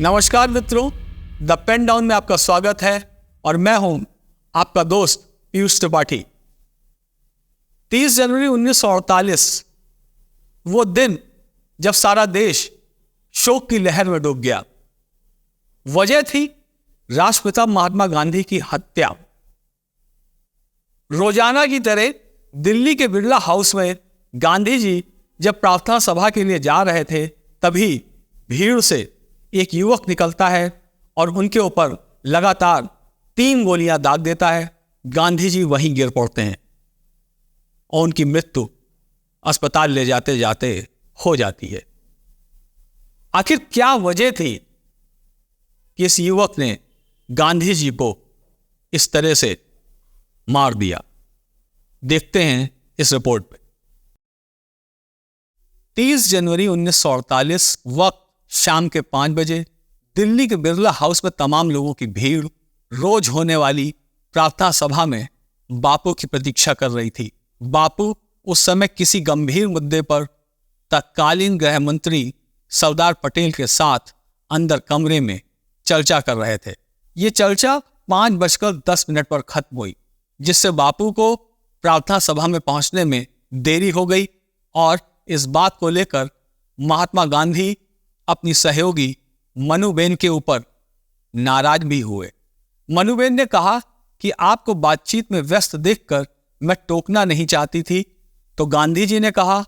नमस्कार मित्रों, the pen down में आपका स्वागत है और मैं हूं आपका दोस्त पीयूष त्रिपाठी। 30 जनवरी 1948 वो दिन जब सारा देश शोक की लहर में डूब गया। वजह थी राष्ट्रपिता महात्मा गांधी की हत्या। रोजाना की तरह दिल्ली के बिरला हाउस में गांधी जी जब प्रार्थना सभा के लिए जा रहे थे, तभी भीड़ से एक युवक निकलता है और उनके ऊपर लगातार 3 गोलियां दाग देता है। गांधी जी वहीं गिर पड़ते हैं और उनकी मृत्यु अस्पताल ले जाते जाते हो जाती है। आखिर क्या वजह थी कि इस युवक ने गांधी जी को इस तरह से मार दिया? देखते हैं इस रिपोर्ट में। 30 जनवरी 1948 वक्त शाम के 5 बजे दिल्ली के बिरला हाउस में तमाम लोगों की भीड़ रोज होने वाली प्रार्थना सभा में बापू की प्रतीक्षा कर रही थी। बापू उस समय किसी गंभीर मुद्दे पर तत्कालीन गृह मंत्री सरदार पटेल के साथ अंदर कमरे में चर्चा कर रहे थे। ये चर्चा 5:10 पर खत्म हुई, जिससे बापू को प्रार्थना सभा में पहुंचने में देरी हो गई और इस बात को लेकर महात्मा गांधी अपनी सहयोगी मनुबेन के ऊपर नाराज भी हुए। मनुबेन ने कहा कि आपको बातचीत में व्यस्त देखकर मैं टोकना नहीं चाहती थी, तो गांधी जी ने कहा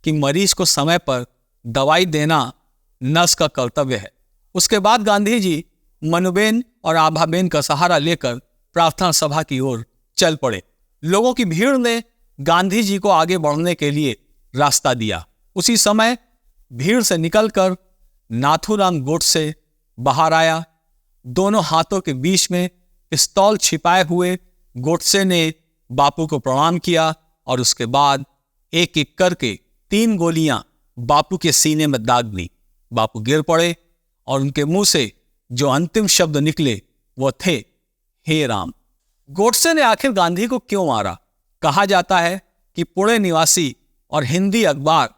कि मरीज को समय पर दवाई देना नर्स का कर्तव्य है। उसके बाद गांधी जी मनुबेन और आभाबेन का सहारा लेकर प्रार्थना सभा की ओर चल पड़े। लोगों की भीड़ ने गांधी जी को आगे बढ़ने के लिए रास्ता दिया। उसी समय भीड़ से निकलकर नाथूराम गोडसे बाहर आया। दोनों हाथों के बीच में पिस्तौल छिपाए हुए गोडसे ने बापू को प्रणाम किया और उसके बाद एक एक करके 3 गोलियां बापू के सीने में दाग दी। बापू गिर पड़े और उनके मुंह से जो अंतिम शब्द निकले वो थे, हे राम। गोडसे ने आखिर गांधी को क्यों मारा? कहा जाता है कि पुणे निवासी और हिंदी अखबार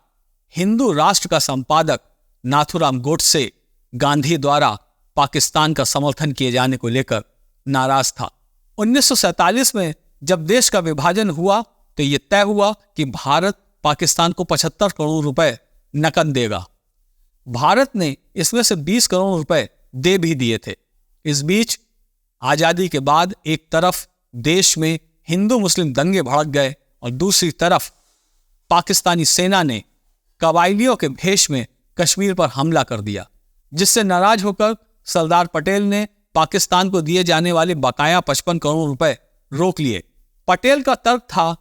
हिंदू राष्ट्र का संपादक नाथूराम गोडसे गांधी द्वारा पाकिस्तान का समर्थन किए जाने को लेकर नाराज था। 1947 में जब देश का विभाजन हुआ तो यह तय हुआ कि भारत पाकिस्तान को 75 करोड़ रुपए नकद देगा। भारत ने इसमें से 20 करोड़ रुपए दे भी दिए थे। इस बीच आजादी के बाद एक तरफ देश में हिंदू मुस्लिम दंगे भड़क गए और दूसरी तरफ पाकिस्तानी सेना ने कबायलियों के भेष में कश्मीर पर हमला कर दिया, जिससे नाराज होकर सरदार पटेल ने पाकिस्तान को दिए जाने वाले बकाया 55 करोड़ रुपए रोक लिए। पटेल का तर्क था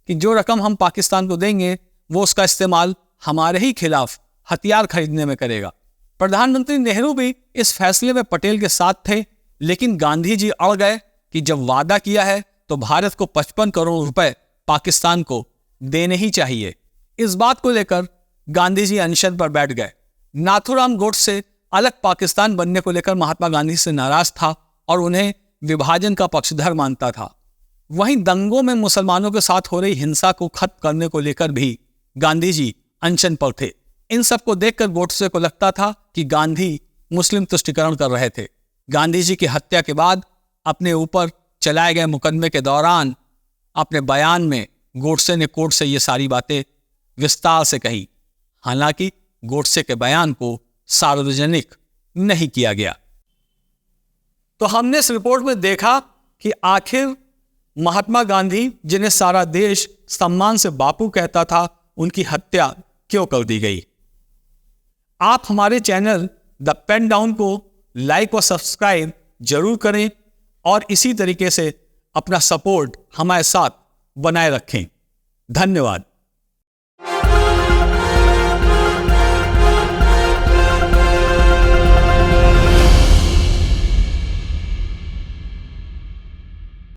कि जो रकम हम पाकिस्तान को देंगे वो उसका इस्तेमाल हमारे ही खिलाफ हथियार खरीदने में करेगा। प्रधानमंत्री नेहरू भी इस फैसले में पटेल के साथ थे, लेकिन गांधी जी अड़ गए कि जब वादा किया है तो भारत को 55 करोड़ रुपए पाकिस्तान को देने ही चाहिए। इस बात को लेकर गांधी जी अनशन पर बैठ गए। नाथूराम गोडसे अलग पाकिस्तान बनने को लेकर महात्मा गांधी से नाराज था और उन्हें विभाजन का पक्षधर मानता था। वहीं दंगों में मुसलमानों के साथ हो रही हिंसा को खत्म करने को लेकर भी गांधी जी अनशन पर थे। इन सबको देखकर गोडसे को लगता था कि गांधी मुस्लिम तुष्टीकरण कर रहे थे। गांधी जी की हत्या के बाद अपने ऊपर चलाए गए मुकदमे के दौरान अपने बयान में गोडसे ने कोर्ट से ये सारी बातें विस्तार से कही। हालांकि गोडसे के बयान को सार्वजनिक नहीं किया गया। तो हमने इस रिपोर्ट में देखा कि आखिर महात्मा गांधी, जिन्हें सारा देश सम्मान से बापू कहता था, उनकी हत्या क्यों कर दी गई। आप हमारे चैनल द पेन डाउन को लाइक और सब्सक्राइब जरूर करें और इसी तरीके से अपना सपोर्ट हमारे साथ बनाए रखें। धन्यवाद।